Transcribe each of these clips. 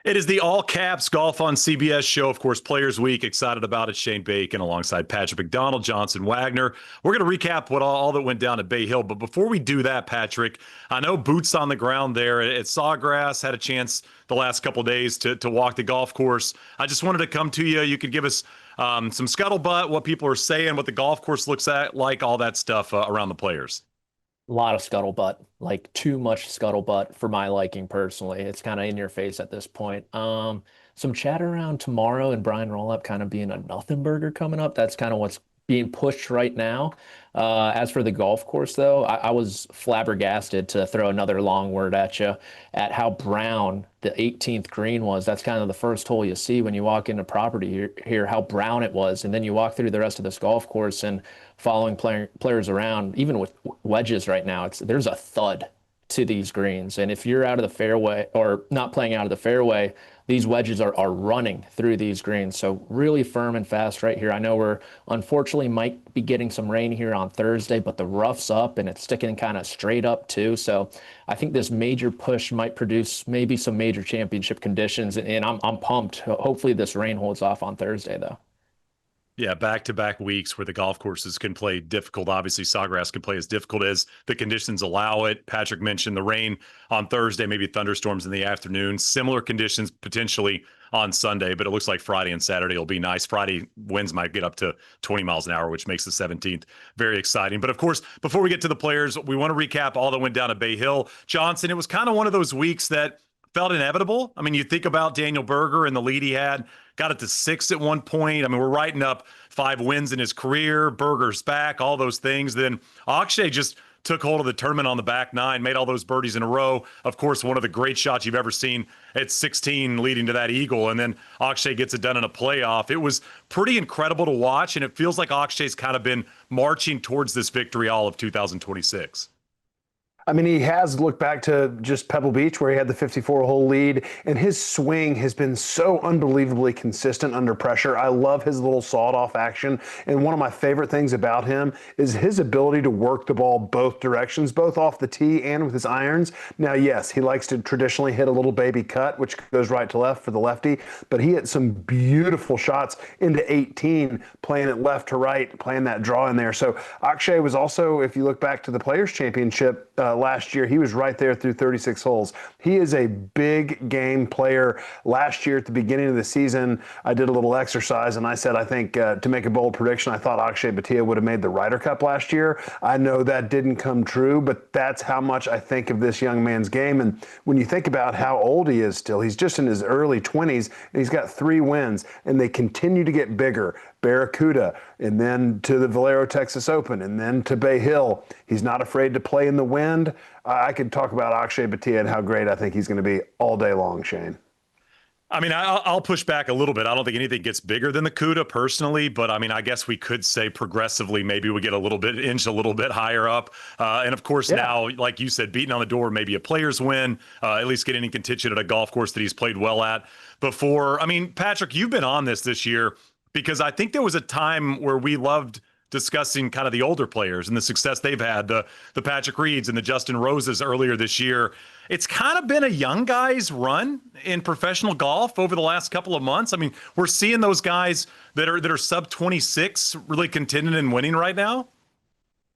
It is the All Caps Golf on CBS show. Of course, Players Week. Excited about it. Shane Bacon alongside Patrick McDonald, Johnson Wagner. We're going to recap what all that went down at Bay Hill. But before we do that, Patrick, I know boots on the ground there at Sawgrass. Had a chance the last couple of days to walk the golf course. I just wanted to come to you. You could give us some scuttlebutt, what people are saying, what the golf course looks like, all that stuff around the players. A lot of scuttlebutt, like too much scuttlebutt for my liking personally. It's kind of in your face at this point. Some chatter around tomorrow and Brian Rolapp kind of being a nothing burger coming up. That's kind of what's being pushed right now. As for the golf course, though, I was flabbergasted, to throw another long word at you, at how brown the 18th green was. That's kind of the first hole you see when you walk into property here, how brown it was. And then you walk through the rest of this golf course and following players around, even with wedges right now, there's a thud to these greens. And if you're out of the fairway or not playing out of the fairway, these wedges are running through these greens. So really firm and fast right here. I know we're unfortunately might be getting some rain here on Thursday, but the rough's up and it's sticking kind of straight up too. So I think this major push might produce maybe some major championship conditions, and I'm pumped. Hopefully this rain holds off on Thursday though. Yeah, back-to-back weeks where the golf courses can play difficult. Obviously, Sawgrass can play as difficult as the conditions allow it. Patrick mentioned the rain on Thursday, maybe thunderstorms in the afternoon. Similar conditions potentially on Sunday, but it looks like Friday and Saturday will be nice. Friday winds might get up to 20 miles an hour, which makes the 17th very exciting. But of course, before we get to the players, we want to recap all that went down at Bay Hill. Johnson, it was kind of one of those weeks that felt inevitable. I mean, you think about Daniel Berger and the lead he had, got it to 6 at one point. I mean, we're writing up 5 wins in his career, Berger's back, all those things. Then Akshay just took hold of the tournament on the back nine, made all those birdies in a row. Of course, one of the great shots you've ever seen at 16 leading to that eagle. And then Akshay gets it done in a playoff. It was pretty incredible to watch, and it feels like Akshay's kind of been marching towards this victory all of 2026. I mean, he has looked back to just Pebble Beach where he had the 54-hole lead, and his swing has been so unbelievably consistent under pressure. I love his little sawed-off action, and one of my favorite things about him is his ability to work the ball both directions, both off the tee and with his irons. Now, yes, he likes to traditionally hit a little baby cut, which goes right to left for the lefty, but he hit some beautiful shots into 18, playing it left to right, playing that draw in there. So Akshay was also, if you look back to the Players' Championship, last year, he was right there through 36 holes. He is a big game player. Last year at the beginning of the season, I did a little exercise and I said, I think to make a bold prediction, I thought Akshay Bhatia would have made the Ryder Cup last year. I know that didn't come true, but that's how much I think of this young man's game. And when you think about how old he is still, he's just in his early 20s and he's got 3 wins and they continue to get bigger. Barracuda, and then to the Valero Texas Open, and then to Bay Hill. He's not afraid to play in the wind. I could talk about Akshay Bhatia and how great I think he's going to be all day long, Shane. I mean, I'll push back a little bit. I don't think anything gets bigger than the CUDA personally, but I mean, I guess we could say progressively, maybe we get a little bit, inch a little bit higher up. And of course, now, like you said, beating on the door, maybe a player's win, at least getting in contention at a golf course that he's played well at before. I mean, Patrick, you've been on this year, because I think there was a time where we loved discussing kind of the older players and the success they've had, the Patrick Reeds and the Justin Roses earlier this year. It's kind of been a young guys run in professional golf over the last couple of months. I mean, we're seeing those guys that are sub 26 really contending and winning right now.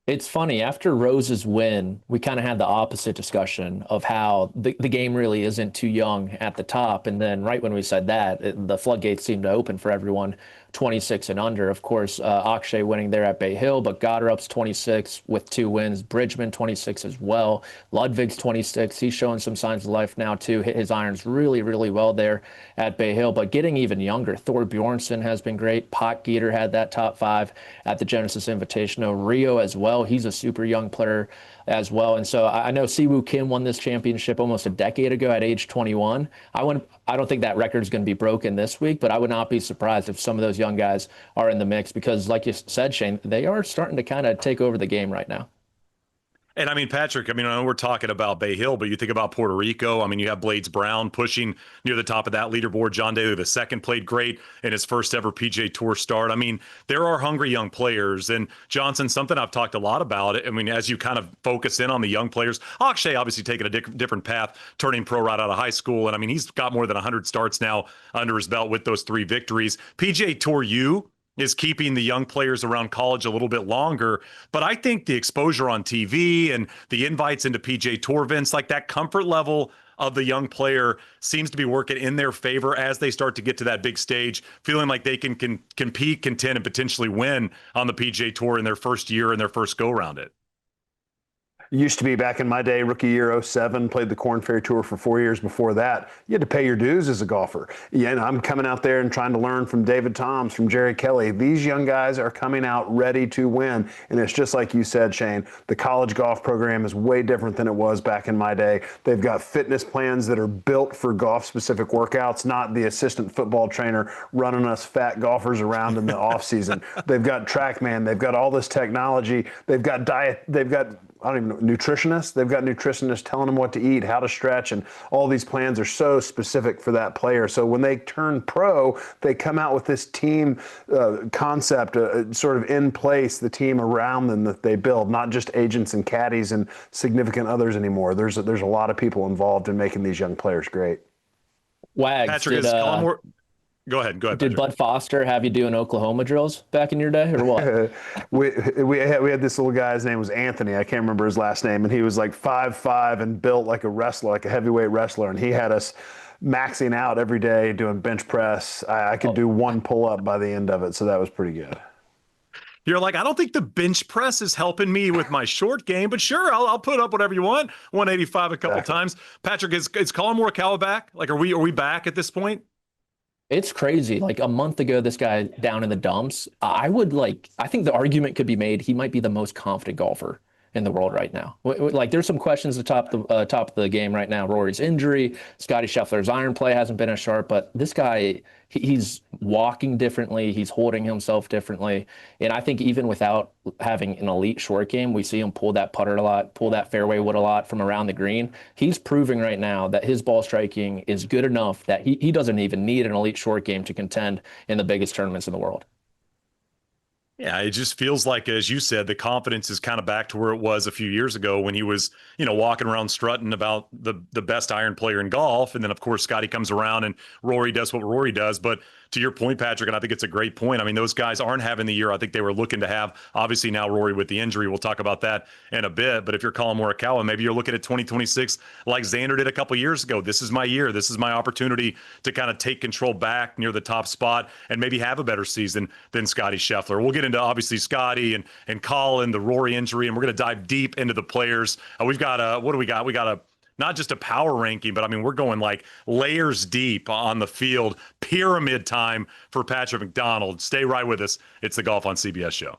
It's funny, after Rose's win, we kind of had the opposite discussion of how the game really isn't too young at the top. And then right when we said that, the floodgates seemed to open for everyone 26 and under. Of course, Akshay winning there at Bay Hill, but Goddard's 26 with 2 wins. Bridgman 26 as well. Ludwig's 26. He's showing some signs of life now too. Hit his irons really, really well there at Bay Hill, but getting even younger. Thor Bjornsson has been great. Potgieter had that top 5 at the Genesis Invitational. Rio as well. He's a super young player as well. And so I know Siwoo Kim won this championship almost a decade ago at age 21. I don't think that record is going to be broken this week, but I would not be surprised if some of those young guys are in the mix because, like you said, Shane, they are starting to kind of take over the game right now. And I mean, Patrick, I mean, I know we're talking about Bay Hill, but you think about Puerto Rico. I mean, you have Blades Brown pushing near the top of that leaderboard. John Daly II played great in his first ever PGA Tour start. I mean, there are hungry young players. And Johnson, something I've talked a lot about. I mean, as you kind of focus in on the young players, Akshay obviously taking a different path, turning pro right out of high school. And I mean, he's got more than 100 starts now under his belt with those 3 victories. PGA Tour U is keeping the young players around college a little bit longer. But I think the exposure on TV and the invites into PGA Tour events, like that comfort level of the young player seems to be working in their favor as they start to get to that big stage, feeling like they can compete, contend, and potentially win on the PGA Tour in their first year and their first go around it. Used to be back in my day, rookie year 07, played the Korn Ferry Tour for 4 years before that. You had to pay your dues as a golfer. Yeah, and I'm coming out there and trying to learn from David Toms, from Jerry Kelly. These young guys are coming out ready to win. And it's just like you said, Shane, the college golf program is way different than it was back in my day. They've got fitness plans that are built for golf-specific workouts, not the assistant football trainer running us fat golfers around in the offseason. They've got TrackMan. They've got all this technology. They've got diet. They've got, I don't even know, nutritionists. They've got nutritionists telling them what to eat, how to stretch, and all these plans are so specific for that player. So when they turn pro, they come out with this team concept sort of in place, the team around them that they build, not just agents and caddies and significant others anymore. There's a lot of people involved in making these young players great. Wags, Patrick, Go ahead. did Patrick. Bud Foster have you doing Oklahoma drills back in your day, or what? we had this little guy, his name was Anthony. I can't remember his last name. And he was like 5'5" and built like a wrestler, like a heavyweight wrestler. And he had us maxing out every day doing bench press. I could do 1 pull-up by the end of it. So that was pretty good. You're like, I don't think the bench press is helping me with my short game, but sure, I'll put up whatever you want. 185 a couple times. Patrick, is Colin Morikawa back? Like, are we back at this point? It's crazy. Like a month ago, this guy down in the dumps. I think the argument could be made he might be the most confident golfer in the world right now. Like there's some questions at top of the game right now. Rory's injury, Scottie Scheffler's iron play hasn't been as sharp, but this guy, he's walking differently. He's holding himself differently. And I think even without having an elite short game, we see him pull that putter a lot, pull that fairway wood a lot from around the green. He's proving right now that his ball striking is good enough that he doesn't even need an elite short game to contend in the biggest tournaments in the world. Yeah, it just feels like, as you said, the confidence is kind of back to where it was a few years ago when he was, walking around strutting about the best iron player in golf. And then, of course, Scottie comes around and Rory does what Rory does. But to your point, Patrick, and I think it's a great point. I mean, those guys aren't having the year I think they were looking to have. Obviously, now Rory with the injury. We'll talk about that in a bit. But if you're Colin Morikawa, maybe you're looking at 2026 like Xander did a couple years ago. This is my year. This is my opportunity to kind of take control back near the top spot and maybe have a better season than Scottie Scheffler. We'll get into, obviously, Scottie and Colin, the Rory injury, and we're going to dive deep into the players. We've got what do we got? We got not just a power ranking, but I mean, we're going like layers deep on the field. Pyramid time for Patrick McDonald. Stay right with us. It's the Golf on CBS show.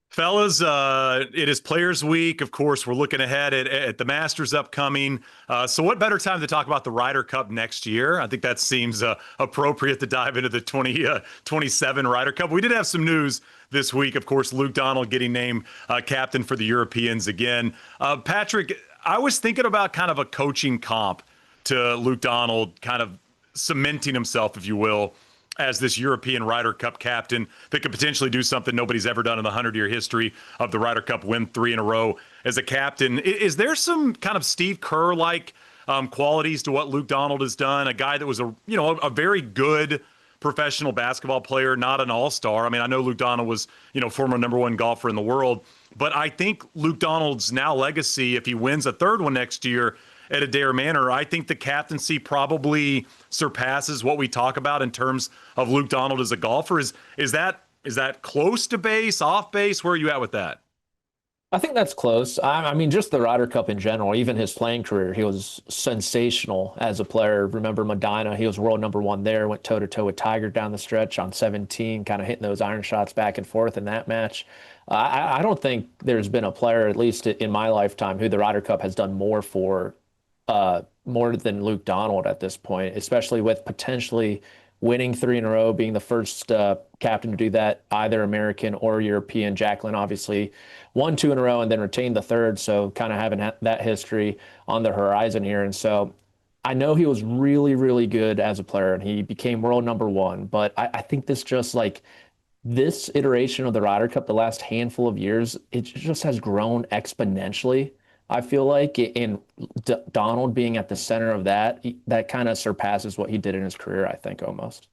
Fellas, it is Players Week. Of course, we're looking ahead at the Masters upcoming. So what better time to talk about the Ryder Cup next year? I think that seems appropriate to dive into the 2027 Ryder Cup. We did have some news this week. Of course, Luke Donald getting named captain for the Europeans again. Patrick, I was thinking about kind of a coaching comp to Luke Donald, kind of cementing himself, if you will, as this European Ryder Cup captain that could potentially do something nobody's ever done in the 100-year history of the Ryder Cup, win 3 in a row as a captain. Is there some kind of Steve Kerr-like qualities to what Luke Donald has done? A guy that was a very good professional basketball player, not an all-star. I mean, I know Luke Donald was, former #1 golfer in the world, but I think Luke Donald's now legacy, if he wins a 3rd one next year at Adair Manor, I think the captaincy probably surpasses what we talk about in terms of Luke Donald as a golfer. Is that close to base, off base? Where are you at with that? I think that's close. I mean, just the Ryder Cup in general, even his playing career, he was sensational as a player. Remember Medina, he was world number one there, went toe to toe with Tiger down the stretch on 17, kind of hitting those iron shots back and forth in that match. I don't think there's been a player, at least in my lifetime, who the Ryder Cup has done more for, more than Luke Donald at this point, especially with potentially winning three in a row, being the first captain to do that, either American or European. Jacqueline obviously won two in a row and then retained the third, so kind of having that history on the horizon here. And so I know he was really, really good as a player, and he became world number one. But I think this just like this iteration of the Ryder Cup, the last handful of years, it just has grown exponentially. I feel like, and Donald being at the center of that, that kind of surpasses what he did in his career, I think, almost.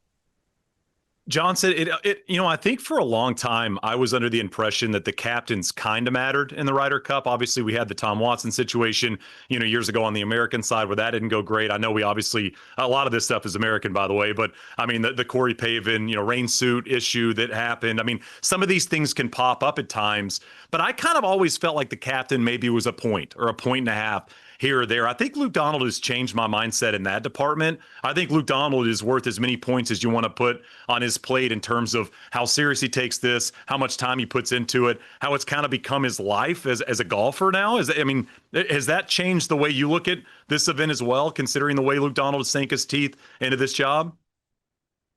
Johnson, I think for a long time I was under the impression that the captains kind of mattered in the Ryder Cup. Obviously, we had the Tom Watson situation, years ago on the American side where that didn't go great. I know we obviously, a lot of this stuff is American, by the way, but I mean, the Corey Pavin, rain suit issue that happened. I mean, some of these things can pop up at times, but I kind of always felt like the captain maybe was a point or a point and a half here or there. I think Luke Donald has changed my mindset in that department. I think Luke Donald is worth as many points as you want to put on his plate in terms of how serious he takes this, how much time he puts into it, how it's kind of become his life as a golfer now. Has that changed the way you look at this event as well, considering the way Luke Donald has sank his teeth into this job?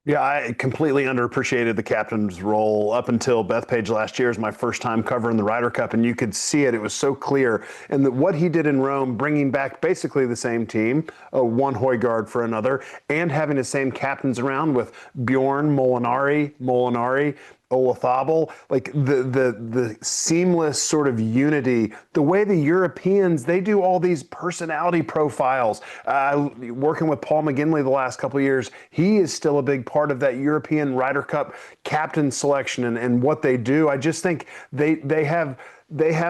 Yeah, I completely underappreciated the captain's role up until Bethpage last year is my first time covering the Ryder Cup, and you could see it. It was so clear. And that what he did in Rome, bringing back basically the same team, one Højgaard for another, and having the same captains around with Bjorn, Molinari, Olafable, like the seamless sort of unity, the way the Europeans, they do all these personality profiles. Working with Paul McGinley the last couple of years, he is still a big part of that European Ryder Cup captain selection and what they do. I just think they have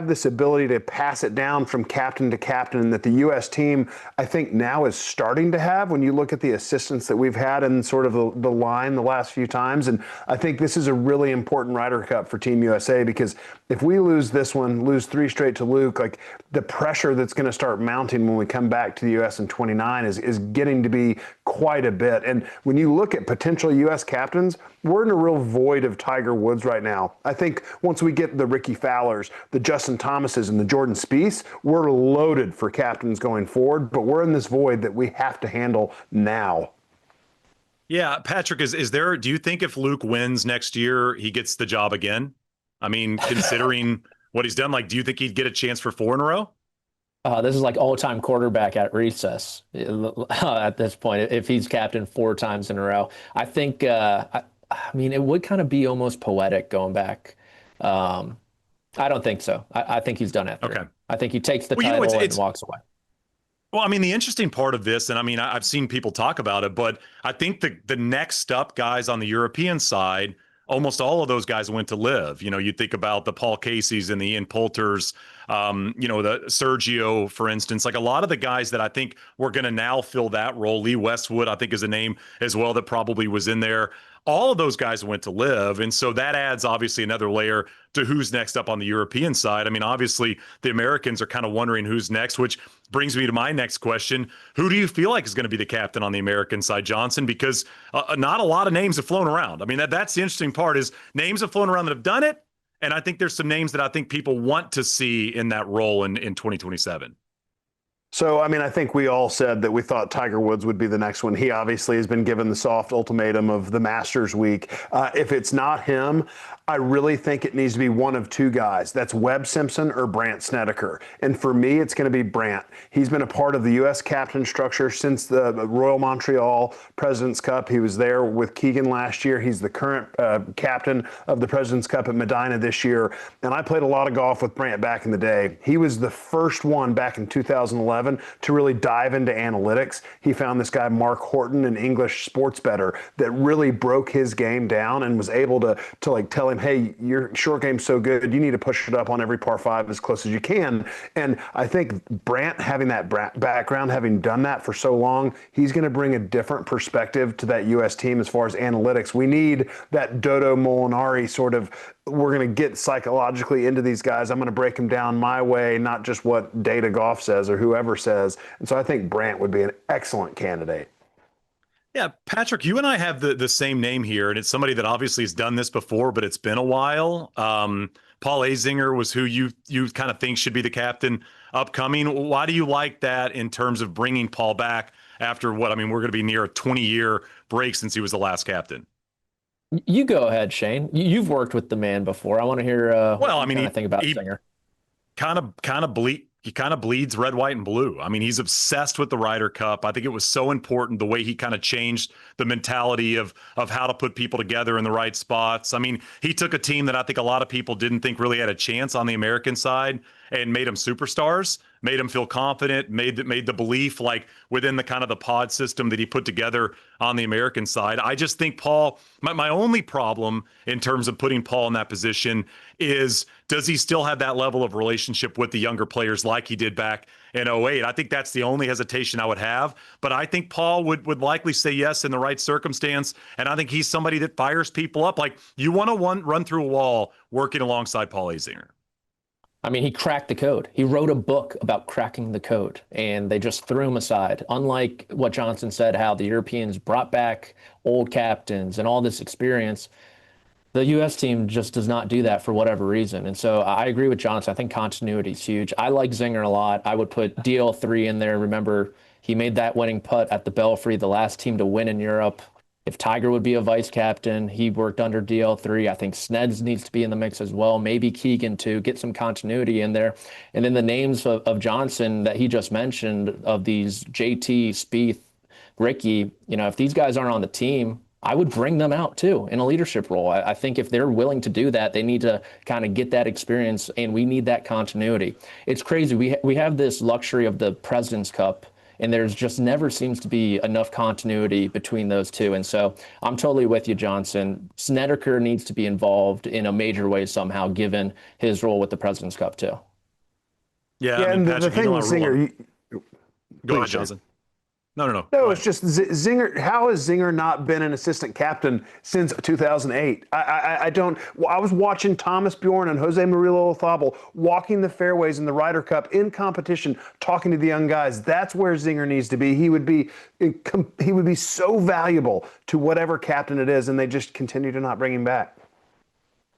this ability to pass it down from captain to captain that the U.S. team, I think, now is starting to have when you look at the assistants that we've had in sort of the line the last few times. And I think this is a really important Ryder Cup for Team USA, because if we lose this one, lose three straight to Luke, like the pressure that's going to start mounting when we come back to the U.S. in 29 is getting to be quite a bit. And when you look at potential U.S. captains, we're in a real void of Tiger Woods right now. I think once we get the Ricky Fowlers, the Justin Thomases, and the Jordan Spieth, we're loaded for captains going forward, but we're in this void that we have to handle now. Yeah, Patrick, do you think if Luke wins next year, he gets the job again? I mean, considering what he's done, like, do you think he'd get a chance for four in a row? This is like all-time quarterback at recess at this point, if he's captain four times in a row. I think, I mean, it would kind of be almost poetic going back. I don't think so. I think he's done after. Okay. I think he takes the title and walks away. Well, I mean, the interesting part of this, and I mean, I've seen people talk about it, but I think the next up guys on the European side, almost all of those guys went to live. You think about the Paul Caseys and the Ian Poulters, the Sergio, for instance, like a lot of the guys that I think were going to now fill that role. Lee Westwood, I think, is a name as well that probably was in there. All of those guys went to live. And so that adds obviously another layer to who's next up on the European side. I mean, obviously the Americans are kind of wondering who's next, which brings me to my next question. Who do you feel like is going to be the captain on the American side, Johnson? Because not a lot of names have flown around. I mean, that's the interesting part is names have flown around that have done it. And I think there's some names that I think people want to see in that role in 2027. So, I mean, I think we all said that we thought Tiger Woods would be the next one. He obviously has been given the soft ultimatum of the Masters week. If it's not him, I really think it needs to be one of two guys. That's Webb Simpson or Brandt Snedeker. And for me, it's going to be Brandt. He's been a part of the U.S. captain structure since the Royal Montreal President's Cup. He was there with Keegan last year. He's the current captain of the President's Cup at Medina this year. And I played a lot of golf with Brandt back in the day. He was the first one back in 2011 to really dive into analytics. He found this guy, Mark Horton, an English sports bettor, that really broke his game down and was able to like tell him, hey, your short game's so good, you need to push it up on every par five as close as you can. And I think Brandt, having that background, having done that for so long, he's going to bring a different perspective to that U.S. team as far as analytics. We need that Dodo Molinari sort of we're going to get psychologically into these guys. I'm going to break them down my way, not just what Data Golf says or whoever says. And so I think Brandt would be an excellent candidate. Yeah, Patrick, you and I have the same name here, and it's somebody that obviously has done this before, but it's been a while. Paul Azinger was who you kind of think should be the captain upcoming. Why do you like that in terms of bringing Paul back after what? I mean, we're going to be near a 20-year break since he was the last captain. You go ahead, Shane. You've worked with the man before. I want to hear what you think about Zinger. He kind of bleeds red, white, and blue. I mean, he's obsessed with the Ryder Cup. I think it was so important the way he kind of changed the mentality of how to put people together in the right spots. I mean, he took a team that I think a lot of people didn't think really had a chance on the American side and made them superstars, made them feel confident, made the belief like within the kind of the pod system that he put together on the American side. I just think Paul, my only problem in terms of putting Paul in that position is, does he still have that level of relationship with the younger players like he did back in 08? I think that's the only hesitation I would have. But I think Paul would likely say yes in the right circumstance. And I think he's somebody that fires people up. Like, you want to run through a wall working alongside Paul Azinger. I mean, he cracked the code. He wrote a book about cracking the code, and they just threw him aside. Unlike what Johnson said, how the Europeans brought back old captains and all this experience, the U.S. team just does not do that for whatever reason. And so I agree with Johnson. I think continuity is huge. I like Zinger a lot. I would put DL3 in there. Remember, he made that winning putt at the Belfry, the last team to win in Europe. If Tiger would be a vice captain, he worked under DL3. I think Sneds needs to be in the mix as well. Maybe Keegan too, get some continuity in there. And then the names of Johnson that he just mentioned, of these JT, Spieth, Ricky, if these guys aren't on the team, I would bring them out too in a leadership role. I think if they're willing to do that, they need to kind of get that experience, and we need that continuity. It's crazy. We have this luxury of the President's Cup, and there's just never seems to be enough continuity between those two. And so I'm totally with you, Johnson. Snedeker needs to be involved in a major way somehow, given his role with the President's Cup too. Yeah, I mean, and Patrick, the thing with Zinger, go ahead, Johnson. No. No, it's just Zinger. How has Zinger not been an assistant captain since 2008? I don't. I was watching Thomas Bjorn and Jose Murillo Olazabal walking the fairways in the Ryder Cup in competition, talking to the young guys. That's where Zinger needs to be. He would be so valuable to whatever captain it is, and they just continue to not bring him back.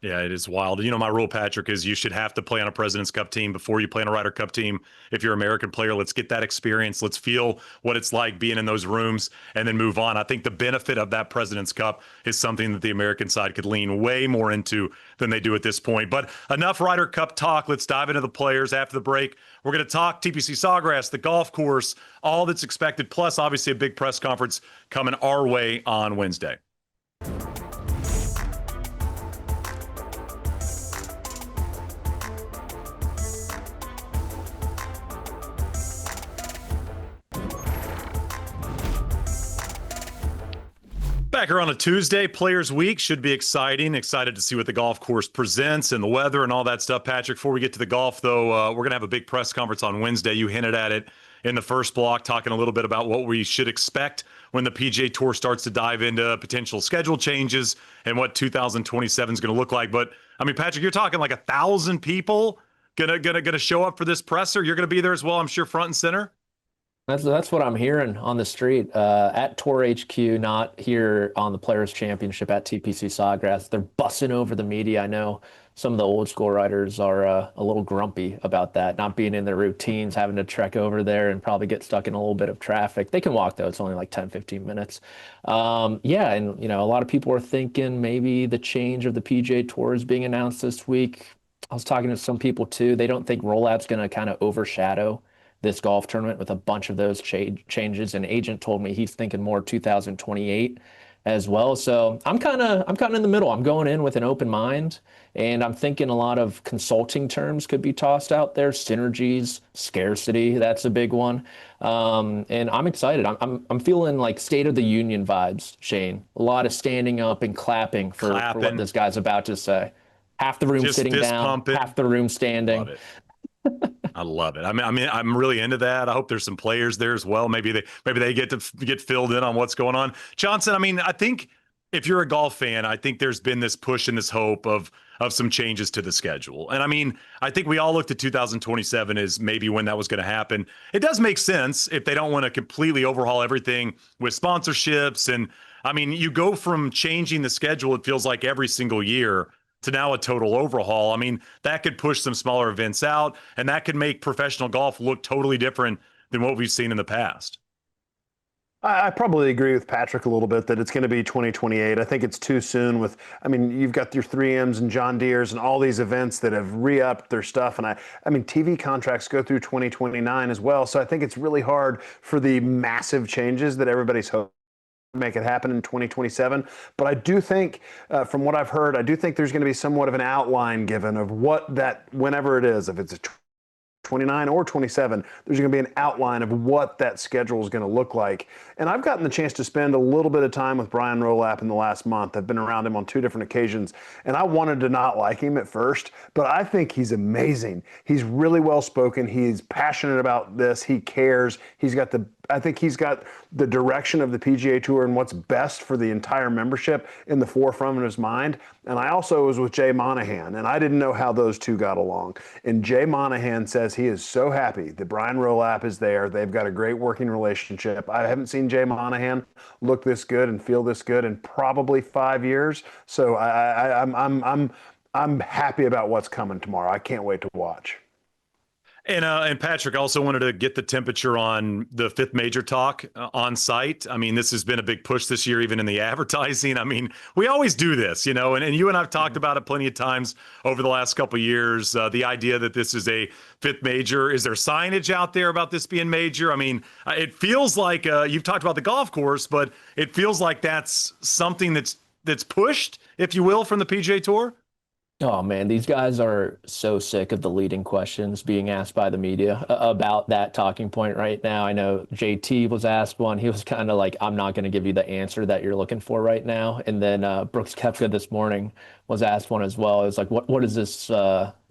Yeah, it is wild. My rule, Patrick, is you should have to play on a President's Cup team before you play on a Ryder Cup team. If you're an American player, let's get that experience. Let's feel what it's like being in those rooms and then move on. I think the benefit of that President's Cup is something that the American side could lean way more into than they do at this point. But enough Ryder Cup talk. Let's dive into the players after the break. We're going to talk TPC Sawgrass, the golf course, all that's expected, plus obviously a big press conference coming our way on Wednesday. Back here on a Tuesday, Players Week should be exciting. Excited to see what the golf course presents and the weather and all that stuff. Patrick, before we get to the golf, though, we're going to have a big press conference on Wednesday. You hinted at it in the first block, talking a little bit about what we should expect when the PGA Tour starts to dive into potential schedule changes and what 2027 is going to look like. But, I mean, Patrick, you're talking like 1,000 people gonna show up for this presser. You're going to be there as well, I'm sure, front and center. That's what I'm hearing on the street at Tour HQ, not here on the Players Championship at TPC Sawgrass. They're bussing over the media. I know some of the old school writers are a little grumpy about that, not being in their routines, having to trek over there and probably get stuck in a little bit of traffic. They can walk, though. It's only like 10, 15 minutes. Yeah, and a lot of people are thinking maybe the change of the PGA Tour is being announced this week. I was talking to some people, too. They don't think Rollap's going to kind of overshadow this golf tournament with a bunch of those changes. An agent told me he's thinking more 2028 as well. So I'm kind of in the middle. I'm going in with an open mind, and I'm thinking a lot of consulting terms could be tossed out there. Synergies, scarcity, that's a big one. And I'm excited. I'm feeling like State of the Union vibes, Shane. A lot of standing up and clapping for what this guy's about to say. Half the room just sitting down, pumping. Half the room standing. Love it. I love it. I mean, I'm really into that. I hope there's some players there as well. Maybe they get filled in on what's going on. Johnson, I mean, I think if you're a golf fan, I think there's been this push and this hope of some changes to the schedule. And I mean, I think we all looked at 2027 as maybe when that was going to happen. It does make sense if they don't want to completely overhaul everything with sponsorships. And I mean, you go from changing the schedule, it feels like every single year, to now a total overhaul. I mean, that could push some smaller events out, and that could make professional golf look totally different than what we've seen in the past. I probably agree with Patrick a little bit that it's going to be 2028. I think it's too soon I mean, you've got your 3Ms and John Deere's and all these events that have re-upped their stuff. And I mean, TV contracts go through 2029 as well. So I think it's really hard for the massive changes that everybody's hoping to make it happen in 2027. But I do think, from what I've heard, I do think there's going to be somewhat of an outline given of what that, whenever it is, if it's a 29 or 27, there's going to be an outline of what that schedule is going to look like. And I've gotten the chance to spend a little bit of time with Brian Rolapp in the last month. I've been around him on 2 different occasions, and I wanted to not like him at first, but I think he's amazing. He's really well spoken. He's passionate about this. He cares. I think he's got the direction of the PGA Tour and what's best for the entire membership in the forefront of his mind. And I also was with Jay Monahan, and I didn't know how those two got along. And Jay Monahan says he is so happy that Brian Rolapp is there. They've got a great working relationship. I haven't seen Jay Monahan look this good and feel this good in probably 5 years. So I'm happy about what's coming tomorrow. I can't wait to watch. And Patrick also wanted to get the temperature on the 5th major talk on site. I mean, this has been a big push this year, even in the advertising. I mean, we always do this, you know, and you and I've talked about it plenty of times over the last couple of years. The idea that this is a 5th major. Is there signage out there about this being major? I mean, it feels like you've talked about the golf course, but it feels like that's something that's pushed, if you will, from the PGA Tour. Oh man, these guys are so sick of the leading questions being asked by the media about that talking point right now. I know JT was asked one. He was kind of like, I'm not going to give you the answer that you're looking for right now. And then Brooks Koepka this morning was asked one as well. It was like, what does this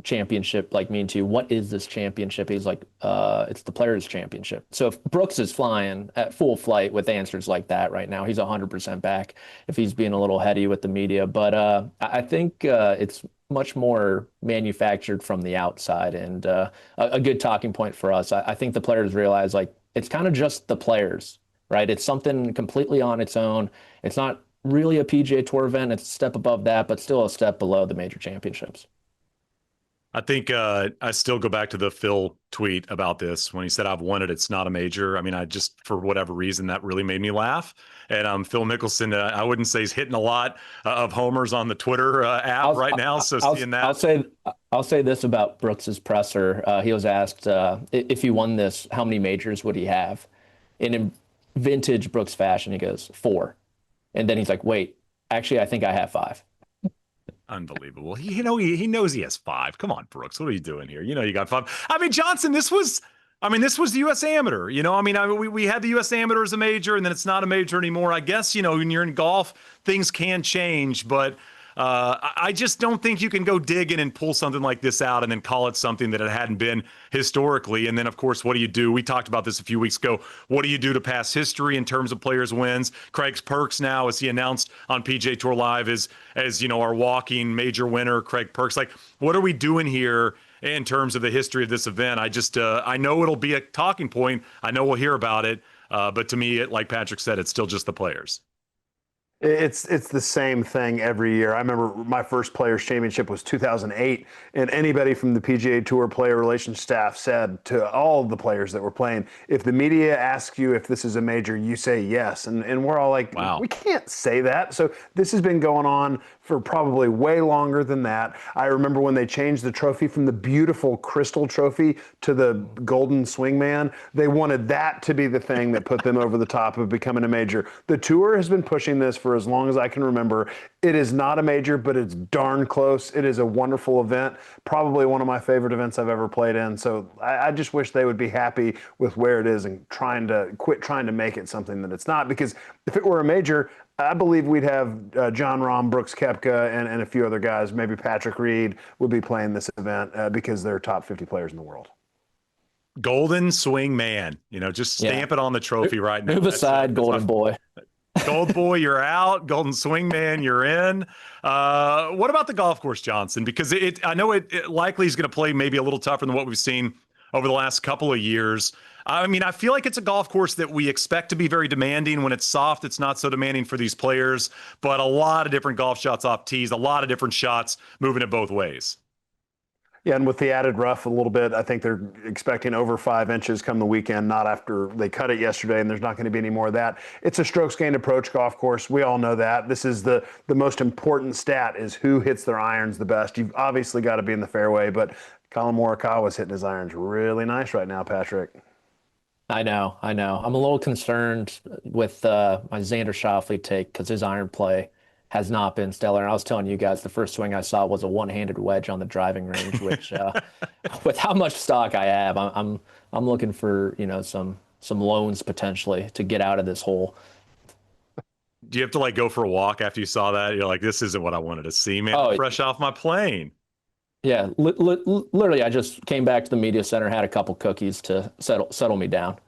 championship like mean to you? What is this championship? He's like, it's the Players' Championship. So if Brooks is flying at full flight with answers like that right now, he's 100% back if he's being a little heady with the media. But I think it's much more manufactured from the outside, and a good talking point for us. I think the players realize like it's kind of just the players, right? It's something completely on its own. It's not really a PGA Tour event. It's a step above that, but still a step below the major championships. I think I still go back to the Phil tweet about this when he said, I've won it. It's not a major. I mean, I just, for whatever reason, that really made me laugh. And Phil Mickelson, I wouldn't say he's hitting a lot of homers on the Twitter app right now. So seeing that. I'll say this about Brooks's presser. He was asked if he won this, how many majors would he have? And in vintage Brooks fashion, he goes 4. And then he's like, wait, actually, I think I have 5. Unbelievable. He knows he has 5. Come on, Brooks. What are you doing here? You know, you got 5. I mean, Johnson, this was the U.S. Amateur. You know, I mean, we had the U.S. Amateur as a major, and then it's not a major anymore. I guess, you know, when you're in golf, things can change, but I just don't think you can go digging and pull something like this out and then call it something that it hadn't been historically. And then, of course, what do you do? We talked about this a few weeks ago. What do you do to pass history in terms of players' wins? Craig Perks now, as he announced on PGA Tour Live, as you know, our walking major winner, Craig Perks. Like, what are we doing here in terms of the history of this event? I just, I know it'll be a talking point. I know we'll hear about it. But to me, like Patrick said, it's still just the players. It's the same thing every year. I remember my first Players' Championship was 2008, and anybody from the PGA Tour player relations staff said to all of the players that were playing, if the media asks you if this is a major, you say yes. And we're all like, wow, we can't say that. So this has been going on for probably way longer than that. I remember when they changed the trophy from the beautiful crystal trophy to the golden swingman. They wanted that to be the thing that put them over the top of becoming a major. The tour has been pushing this for as long as I can remember. It is not a major, but it's darn close. It is a wonderful event, probably one of my favorite events I've ever played in. So I just wish they would be happy with where it is and quit trying to make it something that it's not. Because if it were a major, I believe we'd have John Rahm, Brooks Koepka, and a few other guys. Maybe Patrick Reed would be playing this event because they're top 50 players in the world. Golden swing man, you know, just stamp it on the trophy right now. Move aside, golden boy. Gold boy, you're out. Golden swing man, you're in. What about the golf course, Johnson? Because I know it likely is going to play maybe a little tougher than what we've seen over the last couple of years. I mean, I feel like it's a golf course that we expect to be very demanding. When it's soft, it's not so demanding for these players, but a lot of different golf shots off tees, a lot of different shots moving it both ways. Yeah, and with the added rough a little bit, I think they're expecting over 5 inches come the weekend, not after they cut it yesterday, and there's not going to be any more of that. It's a strokes gained approach golf course. We all know that. This is the most important stat is who hits their irons the best. You've obviously got to be in the fairway, but Colin Morikawa's hitting his irons really nice right now, Patrick. I know. I'm a little concerned with my Xander Schauffele take because his iron play has not been stellar. And I was telling you guys, the first swing I saw was a one-handed wedge on the driving range, which with how much stock I have, I'm looking for, some loans potentially to get out of this hole. Do you have to like go for a walk after you saw that? You're like, this isn't what I wanted to see, man. Oh, Fresh off my plane. Yeah, literally, I just came back to the media center, had a couple cookies to settle me down.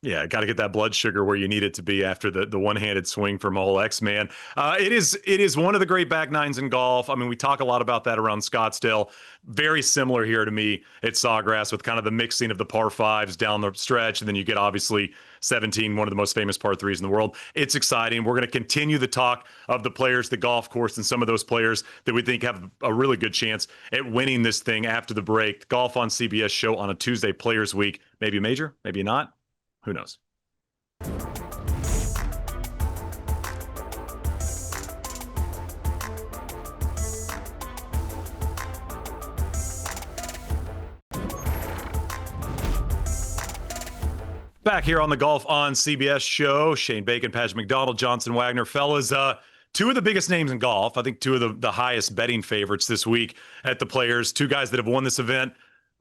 Yeah, got to get that blood sugar where you need it to be after the one-handed swing from Ole X-Man. It is one of the great back nines in golf. I mean, we talk a lot about that around Scottsdale. Very similar here to me at Sawgrass with kind of the mixing of the par fives down the stretch, and then you get obviously 17, one of the most famous par threes in the world. It's exciting. We're going to continue the talk of the players, the golf course, and some of those players that we think have a really good chance at winning this thing after the break. Golf on CBS show on a Tuesday, Players Week. Maybe a major, maybe not. Who knows? Back here on the Golf on CBS show, Shane Bacon, Patrick McDonald, Johnson Wagner. Fellas, two of the biggest names in golf. I think two of the highest betting favorites this week at the Players. Two guys that have won this event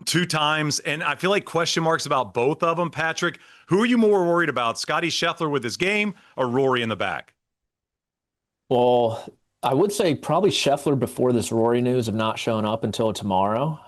2 times, and I feel like question marks about both of them. Patrick, who are you more worried about, Scottie Scheffler with his game or Rory in the back? Well, I would say probably Scheffler before this Rory news of not showing up until tomorrow.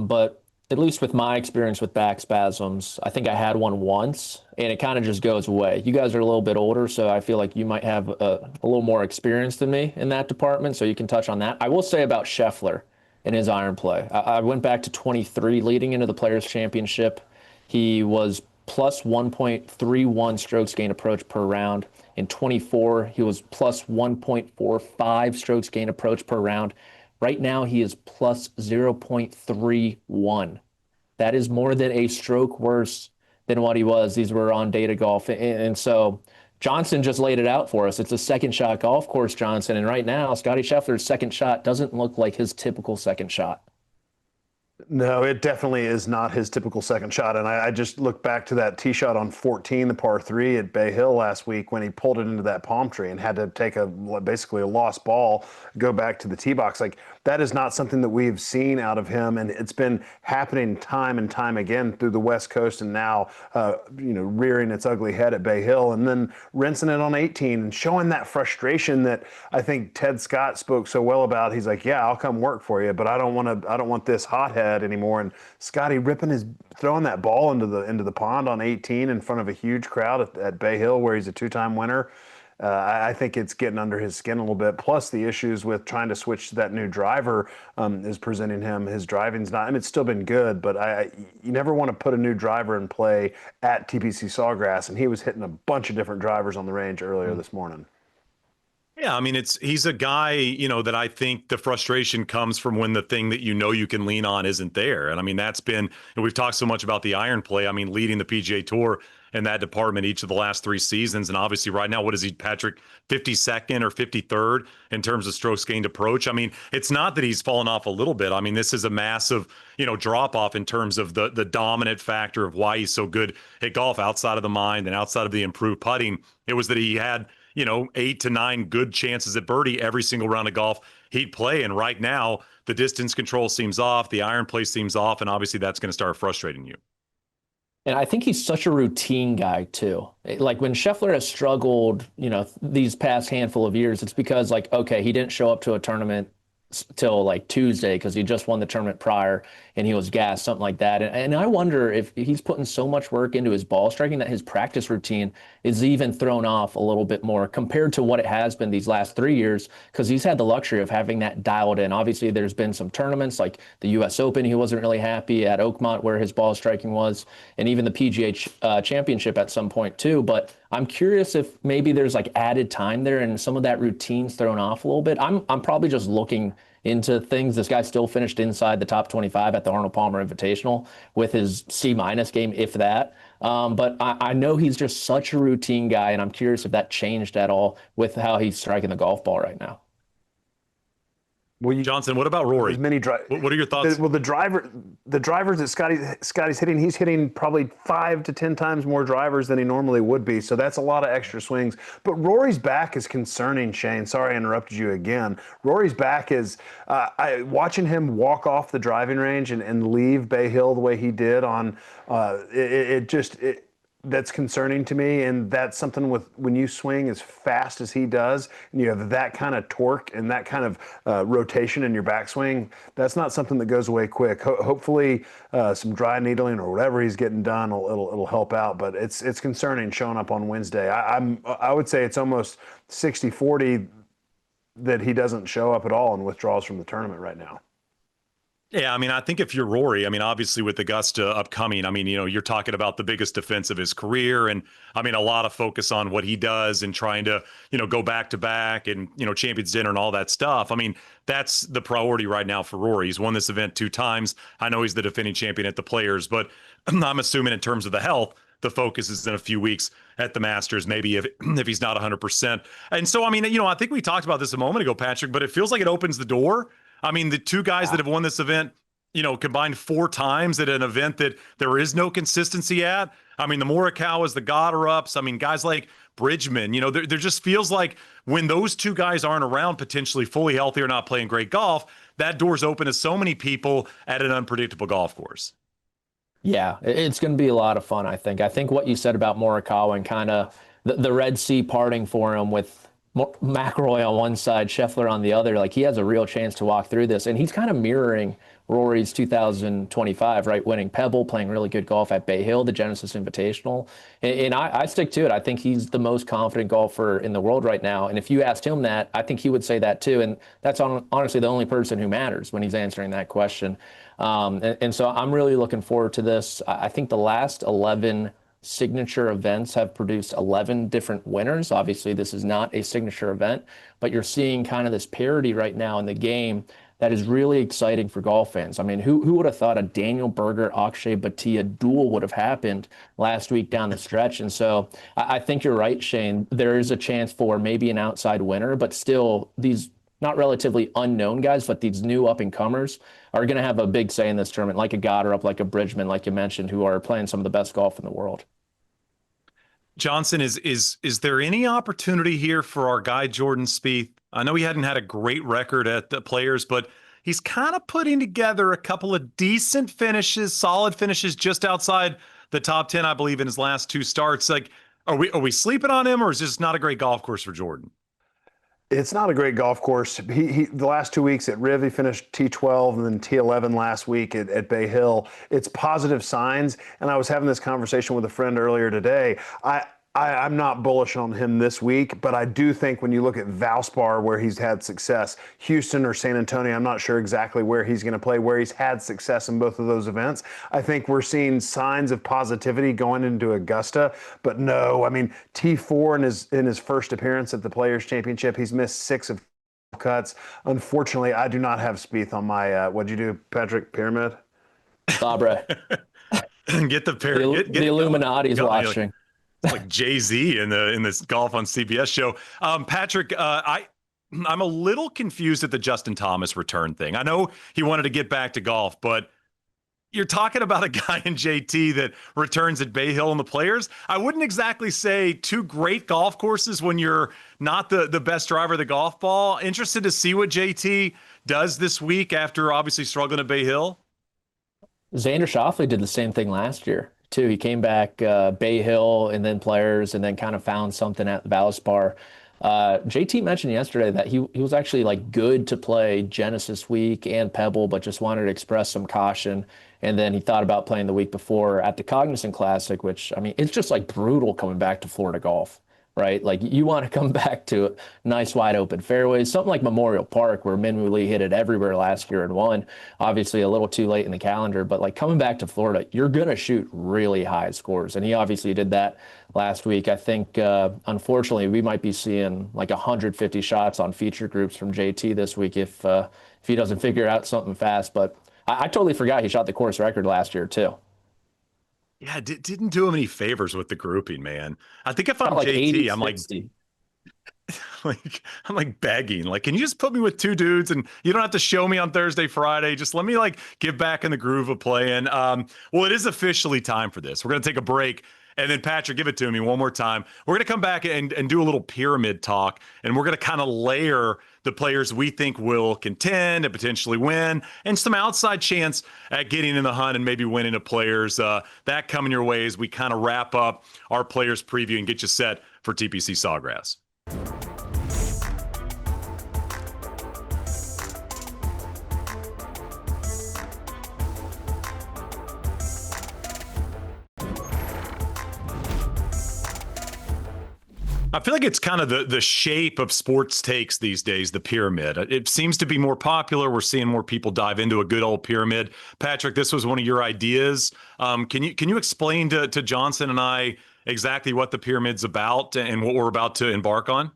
But at least with my experience with back spasms, I think I had one once, and it kind of just goes away. You guys are a little bit older, so I feel like you might have a little more experience than me in that department, so you can touch on that. I will say about Scheffler in his iron play. I went back to 23 leading into the Players' Championship. He was plus 1.31 strokes gain approach per round. In 24, he was plus 1.45 strokes gain approach per round. Right now, he is plus 0.31. That is more than a stroke worse than what he was. These were on Data Golf. And so Johnson just laid it out for us. It's a second shot golf course, Johnson. And right now, Scottie Scheffler's second shot doesn't look like his typical second shot. No, it definitely is not his typical second shot. And I just look back to that tee shot on 14, the par 3 at Bay Hill last week when he pulled it into that palm tree and had to take basically a lost ball, go back to the tee box. Like, that is not something that we've seen out of him. And it's been happening time and time again through the West Coast, and now, rearing its ugly head at Bay Hill, and then rinsing it on 18 and showing that frustration that I think Ted Scott spoke so well about. He's like, yeah, I'll come work for you, but I don't want this hothead anymore. And Scottie throwing that ball into the pond on 18 in front of a huge crowd at Bay Hill, where he's a 2-time winner. I think it's getting under his skin a little bit. Plus, the issues with trying to switch to that new driver is presenting him. His driving's not. I mean, it's still been good, but you never want to put a new driver in play at TPC Sawgrass, and he was hitting a bunch of different drivers on the range earlier this morning. Yeah, I mean, he's a guy, that I think the frustration comes from when the thing that you can lean on isn't there. And I mean, that's been, and we've talked so much about the iron play. I mean, leading the PGA Tour in that department each of the last 3 seasons. And obviously right now, what is he, Patrick, 52nd or 53rd in terms of strokes gained approach? I mean, it's not that he's fallen off a little bit. I mean, this is a massive, drop off in terms of the dominant factor of why he's so good at golf outside of the mind and outside of the improved putting. It was that he had 8 to 9 good chances at birdie every single round of golf he'd play. And right now, the distance control seems off, the iron play seems off, and obviously that's going to start frustrating you. And I think he's such a routine guy, too. Like, when Scheffler has struggled, these past handful of years, it's because, okay, he didn't show up to a tournament till like Tuesday because he just won the tournament prior and he was gassed, something like that. And I wonder if he's putting so much work into his ball striking that his practice routine is even thrown off a little bit more compared to what it has been these last 3 years, because he's had the luxury of having that dialed in. Obviously, there's been some tournaments like the U.S. Open. He wasn't really happy at Oakmont where his ball striking was, and even the PGA Championship at some point too. But I'm curious if maybe there's like added time there and some of that routine's thrown off a little bit. I'm probably just looking into things. This guy still finished inside the top 25 at the Arnold Palmer Invitational with his C- game, if that. But I know he's just such a routine guy, and I'm curious if that changed at all with how he's striking the golf ball right now. Well, Johnson, what about Rory? What are your thoughts? Well, the drivers that Scotty's hitting, he's hitting probably 5 to 10 times more drivers than he normally would be. So that's a lot of extra swings. But Rory's back is concerning, Shane. Sorry I interrupted you again. Rory's back is watching him walk off the driving range and leave Bay Hill the way he did on that's concerning to me, and that's something with when you swing as fast as he does and you have that kind of torque and that kind of rotation in your backswing, that's not something that goes away quick. Hopefully some dry needling or whatever he's getting done it'll help out, but it's concerning showing up on Wednesday. I would say it's almost 60-40 that he doesn't show up at all and withdraws from the tournament right now. Yeah, I mean, I think if you're Rory, I mean, obviously with Augusta upcoming, I mean, you're talking about the biggest defense of his career. And I mean, a lot of focus on what he does and trying to, go back to back and, Champions Dinner and all that stuff. I mean, that's the priority right now for Rory. He's won this event 2 times. I know he's the defending champion at the Players, but I'm assuming in terms of the health, the focus is in a few weeks at the Masters, maybe if he's not 100%. And so, I mean, I think we talked about this a moment ago, Patrick, but it feels like it opens the door. I mean, the 2 guys that have won this event, combined 4 times at an event that there is no consistency at. I mean, the Morikawas, the Goddard-ups, I mean, guys like Bridgman, there just feels like when those 2 guys aren't around, potentially fully healthy or not playing great golf, that door's open to so many people at an unpredictable golf course. Yeah, it's going to be a lot of fun, I think. I think what you said about Morikawa and kind of the Red Sea parting for him with McIlroy on one side, Scheffler on the other, like he has a real chance to walk through this. And he's kind of mirroring Rory's 2025, right? Winning Pebble, playing really good golf at Bay Hill, the Genesis Invitational. And I stick to it. I think he's the most confident golfer in the world right now. And if you asked him that, I think he would say that too. And that's honestly the only person who matters when he's answering that question. And so I'm really looking forward to this. I think the last 11 signature events have produced 11 different winners. Obviously, this is not a signature event, but you're seeing kind of this parity right now in the game that is really exciting for golf fans. I mean, who would have thought a Daniel Berger, Akshay Bhatia duel would have happened last week down the stretch? And so I think you're right, Shane. There is a chance for maybe an outside winner, but still these not relatively unknown guys, but these new up-and-comers are going to have a big say in this tournament, like a Goddard, like a Bridgman, like you mentioned, who are playing some of the best golf in the world. Johnson, is there any opportunity here for our guy Jordan Spieth? I know he hadn't had a great record at the Players, but he's kind of putting together a couple of decent finishes, solid finishes just outside the top 10, I believe, in his last 2 starts. Like, are we sleeping on him, or is this not a great golf course for Jordan? It's not a great golf course. He the last 2 weeks at Riv, he finished T12 and then T11 last week at Bay Hill. It's positive signs. And I was having this conversation with a friend earlier today. I'm not bullish on him this week, but I do think when you look at Valspar, where he's had success, Houston or San Antonio, I'm not sure exactly where he's going to play, where he's had success in both of those events. I think we're seeing signs of positivity going into Augusta, but no, I mean, T4 in his first appearance at the Players Championship, he's missed 6 of cuts. Unfortunately, I do not have Spieth on my, what'd you do, Patrick, pyramid? Fabre. Get the pyramid. The Illuminati's watching. It's like Jay-Z in this Golf on CBS show. Patrick, I'm a little confused at the Justin Thomas return thing. I know he wanted to get back to golf, but you're talking about a guy in JT that returns at Bay Hill in the Players. I wouldn't exactly say 2 great golf courses when you're not the best driver of the golf ball. Interested to see what JT does this week after obviously struggling at Bay Hill. Xander Schauffele did the same thing last year too. He came back Bay Hill and then Players and then kind of found something at Valspar. JT mentioned yesterday that he was actually like good to play Genesis week and Pebble, but just wanted to express some caution. And then he thought about playing the week before at the Cognizant Classic, which, I mean, it's just like brutal coming back to Florida golf, right? Like you want to come back to nice wide open fairways, something like Memorial Park where Minwoo Lee hit it everywhere last year and won. Obviously a little too late in the calendar, but like coming back to Florida, you're going to shoot really high scores. And he obviously did that last week. I think, unfortunately, we might be seeing like 150 shots on feature groups from JT this week if he doesn't figure out something fast. But I totally forgot he shot the course record last year too. Yeah, didn't do him any favors with the grouping, man. I think if I'm Like JT, 80, I'm like, 60. I'm like begging, like, can you just put me with two dudes and you don't have to show me on Thursday, Friday. Just let me like get back in the groove of playing. Well, it is officially time for this. We're going to take a break. And then Patrick, give it to me one more time. We're going to come back and do a little pyramid talk, and we're going to kind of layer the players we think will contend and potentially win, and some outside chance at getting in the hunt and maybe winning a players. That coming your way as we kind of wrap up our players preview and get you set for TPC Sawgrass. I feel like it's kind of the shape of sports takes these days, the pyramid. It seems to be more popular. We're seeing more people dive into a good old pyramid. Patrick, this was one of your ideas. Can you explain to Johnson and I exactly what the pyramid's about and what we're about to embark on?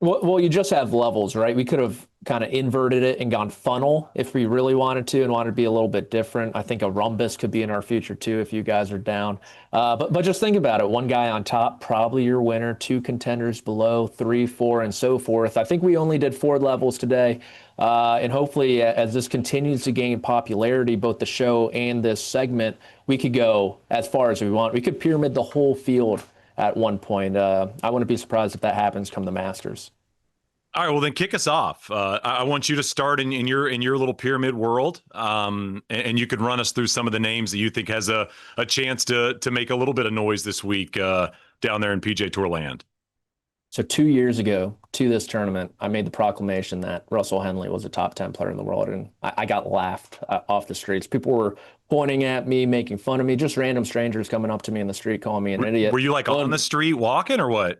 Well, you just have levels, right? We could have kind of inverted it and gone funnel if we really wanted to and wanted to be a little bit different. I think a rhombus could be in our future too if you guys are down. But just think about it. One guy on top, probably your winner, two contenders below, 3, 4, and so forth. I think we only did 4 levels today. And hopefully, as this continues to gain popularity, both the show and this segment, we could go as far as we want. We could pyramid the whole field at one point. I wouldn't be surprised if that happens come the Masters. All right, well then kick us off. I want you to start in your little pyramid world, and you could run us through some of the names that you think has a chance to make a little bit of noise this week down there in PJ Tour land. So 2 years ago to this tournament, I made the proclamation that Russell Henley was a top 10 player in the world, and I got laughed off the streets. People were pointing at me, making fun of me, just random strangers coming up to me in the street calling me an idiot. Were you like on the street walking or what?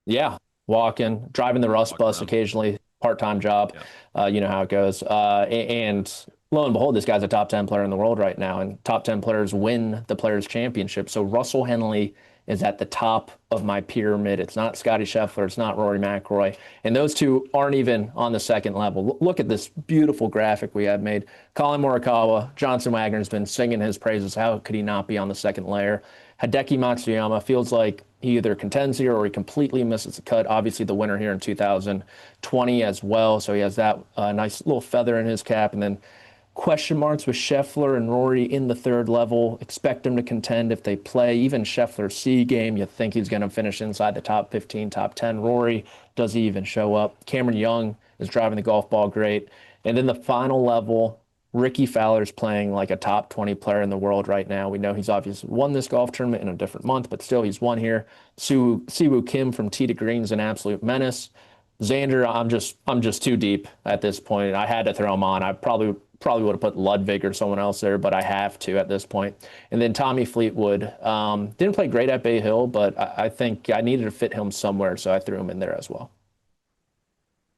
Yeah, walking, driving the Rust bus occasionally, part-time job. Yeah. You know how it goes. And lo and behold, this guy's a top 10 player in the world right now, and top 10 players win the Players' Championship. So Russell Henley is at the top of my pyramid. It's not Scottie Scheffler. It's not Rory McIlroy. And those two aren't even on the second level. Look at this beautiful graphic we have made. Colin Morikawa, Johnson Wagner has been singing his praises. How could he not be on the second layer? Hideki Matsuyama feels like he either contends here or he completely misses the cut. Obviously, the winner here in 2020 as well. So he has that nice little feather in his cap. And then question marks with Scheffler and Rory in the third level. Expect them to contend if they play. Even Scheffler's C game, you think he's going to finish inside the top 15, top 10. Rory, does he even show up? Cameron Young is driving the golf ball great. And then the final level, Ricky Fowler's playing like a top 20 player in the world right now. We know he's obviously won this golf tournament in a different month, but still he's won here. Siwoo Kim from tee to green's an absolute menace. Xander, I'm just too deep at this point. I had to throw him on. I probably would have put Ludwig or someone else there, but I have to at this point. And then Tommy Fleetwood didn't play great at Bay Hill, but I think I needed to fit him somewhere, so I threw him in there as well.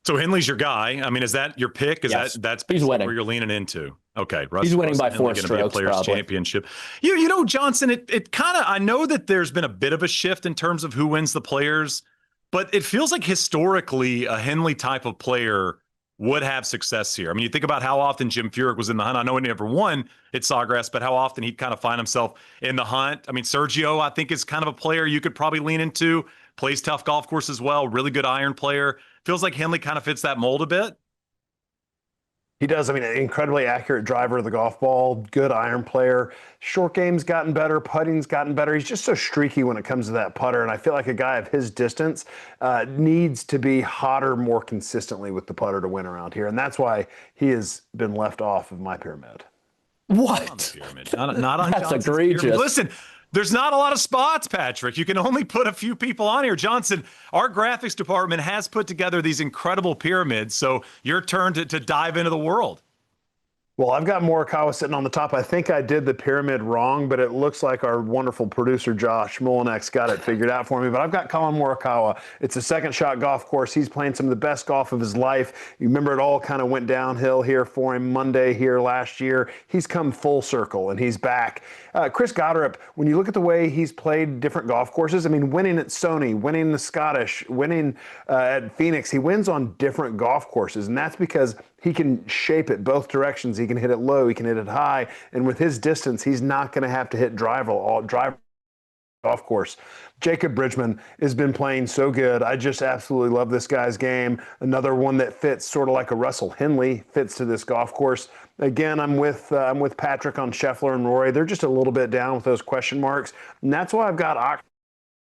So Henley's your guy. I mean, is that your pick? Is yes. that's he's winning. Where you're leaning into? Okay, he's winning by 4 strokes. Be a Players' probably. Championship. You know, Johnson. It kind of. I know that there's been a bit of a shift in terms of who wins the Players, but it feels like historically a Henley type of player would have success here. I mean, you think about how often Jim Furyk was in the hunt. I know he never won at Sawgrass, but how often he'd kind of find himself in the hunt. I mean, Sergio, I think, is kind of a player you could probably lean into. Plays tough golf course as well. Really good iron player. Feels like Henley kind of fits that mold a bit. He does. I mean, an incredibly accurate driver of the golf ball, good iron player. Short game's gotten better, putting's gotten better. He's just so streaky when it comes to that putter, and I feel like a guy of his distance needs to be hotter more consistently with the putter to win around here, and that's why he has been left off of my pyramid. On the What? pyramid. Not on That's Johnson's egregious. pyramid. Listen, there's not a lot of spots, Patrick. You can only put a few people on here. Johnson, our graphics department has put together these incredible pyramids. So your turn to dive into the world. Well, I've got Morikawa sitting on the top. I think I did the pyramid wrong, but it looks like our wonderful producer, Josh Molinex, got it figured out for me. But I've got Colin Morikawa. It's a second shot golf course. He's playing some of the best golf of his life. You remember it all kind of went downhill here for him Monday here last year. He's come full circle, and he's back. Chris Goddard, when you look at the way he's played different golf courses, I mean, winning at Sony, winning the Scottish, winning at Phoenix, he wins on different golf courses, and that's because he can shape it both directions. He can hit it low, he can hit it high, and with his distance, he's not going to have to hit drive golf course. Jacob Bridgman has been playing so good. I just absolutely love this guy's game. Another one that fits sort of like a Russell Henley fits to this golf course. Again, I'm with Patrick on Scheffler and Rory. They're just a little bit down with those question marks, and that's why I've got Akshay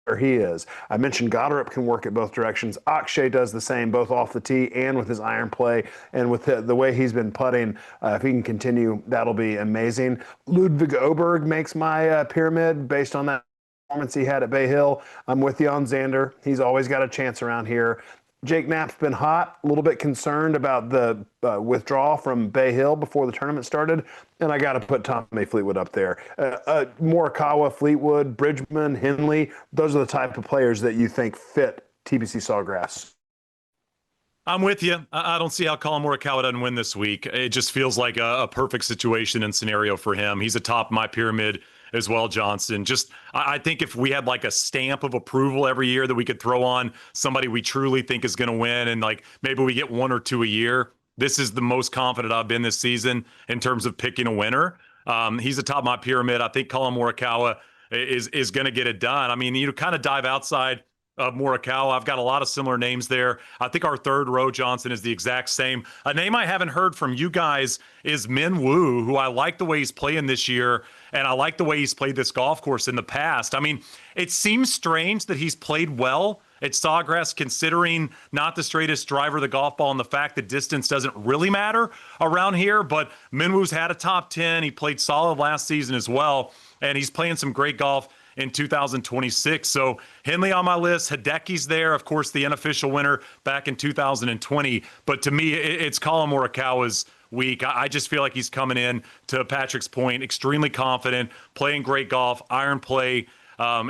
where he is. I mentioned Goddard can work at both directions. Akshay does the same, both off the tee and with his iron play, and with the way he's been putting. If he can continue, that'll be amazing. Ludwig Oberg makes my pyramid based on that performance he had at Bay Hill. I'm with you on Xander. He's always got a chance around here. Jake Knapp's been hot, a little bit concerned about the withdrawal from Bay Hill before the tournament started, and I got to put Tommy Fleetwood up there. Morikawa, Fleetwood, Bridgman, Henley, those are the type of players that you think fit TPC Sawgrass. I'm with you. I don't see how Colin Morikawa doesn't win this week. It just feels like a perfect situation and scenario for him. He's atop my pyramid as well, Johnson. Just, I think if we had like a stamp of approval every year that we could throw on somebody we truly think is going to win, and like maybe we get one or two a year, this is the most confident I've been this season in terms of picking a winner. He's atop my pyramid. I think Colin Morikawa is going to get it done. I mean, you kind of dive outside of Morikawa. I've got a lot of similar names there. I think our third row, Johnson, is the exact same. A name I haven't heard from you guys is Min Woo, who I like the way he's playing this year, and I like the way he's played this golf course in the past. I mean, it seems strange that he's played well at Sawgrass, considering not the straightest driver of the golf ball and the fact that distance doesn't really matter around here. But Min Woo's had a top 10. He played solid last season as well, and he's playing some great golf in 2026. So Henley on my list, Hideki's there, of course, the unofficial winner back in 2020. But to me, it's Colin Morikawa's week. I just feel like he's coming in, to Patrick's point, extremely confident, playing great golf, iron play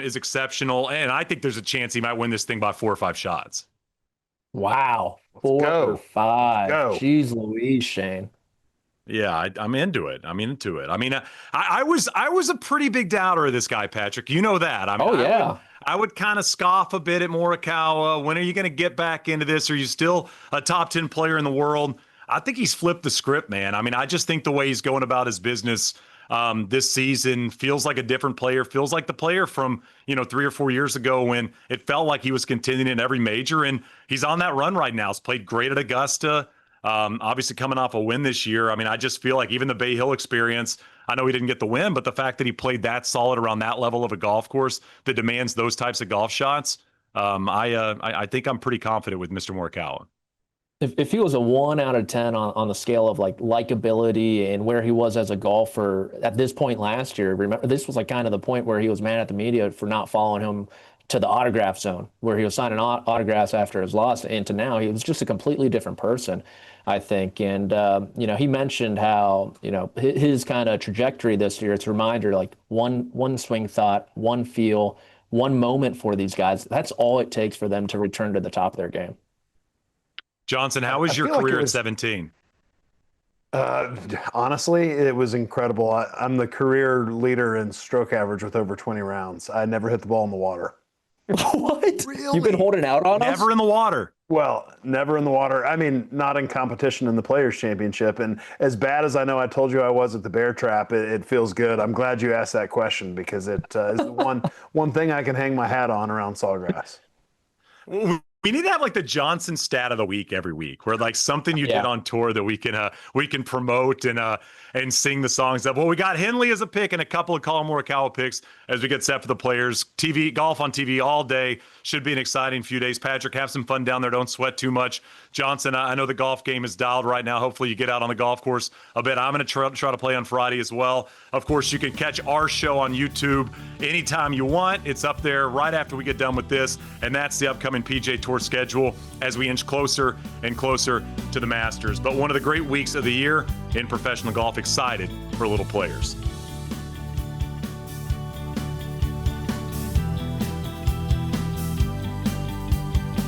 is exceptional, and I think there's a chance he might win this thing by 4 or 5 shots. Wow. Let's 4 or 5. Go. Jeez Louise, Shane. Yeah, I'm into it. I'm into it. I mean, I was a pretty big doubter of this guy, Patrick. You know that. I mean, Oh, yeah. I would kind of scoff a bit at Morikawa. When are you going to get back into this? Are you still a top 10 player in the world? I think he's flipped the script, man. I mean, I just think the way he's going about his business this season feels like a different player, feels like the player from, 3 or 4 years ago when it felt like he was contending in every major, and he's on that run right now. He's played great at Augusta. Obviously coming off a win this year. I mean, I just feel like even the Bay Hill experience, I know he didn't get the win, but the fact that he played that solid around that level of a golf course that demands those types of golf shots, I think I'm pretty confident with Mr. Morikawa. If he was a 1 out of 10 on the scale of like likability and where he was as a golfer at this point last year, remember, this was like kind of the point where he was mad at the media for not following him to the autograph zone, where he was signing autographs after his loss, and to now he was just a completely different person, I think. And he mentioned how his kind of trajectory this year. It's a reminder, like one swing thought, one feel, one moment for these guys. That's all it takes for them to return to the top of their game. Johnson, how was your career at 17? Honestly, it was incredible. I'm the career leader in stroke average with over 20 rounds. I never hit the ball in the water. What? Really? You've been holding out on us? Never in the water. Well, never in the water. I mean, not in competition in the Players' Championship. And as bad as I know I told you I was at the Bear Trap, it feels good. I'm glad you asked that question, because it is one thing I can hang my hat on around Sawgrass. We We need to have like the Johnson stat of the week every week, where like something you did on tour that we can promote and sing the songs of. Well, we got Henley as a pick and a couple of Colin Morikawa picks as we get set for the Players. Golf on TV all day. Should be an exciting few days. Patrick, have some fun down there. Don't sweat too much. Johnson, I know the golf game is dialed right now. Hopefully you get out on the golf course a bit. I'm going to try to play on Friday as well. Of course, you can catch our show on YouTube anytime you want. It's up there right after we get done with this, and that's the upcoming PGA Tour schedule as we inch closer and closer to the Masters. But one of the great weeks of the year in professional golf. Excited for little players.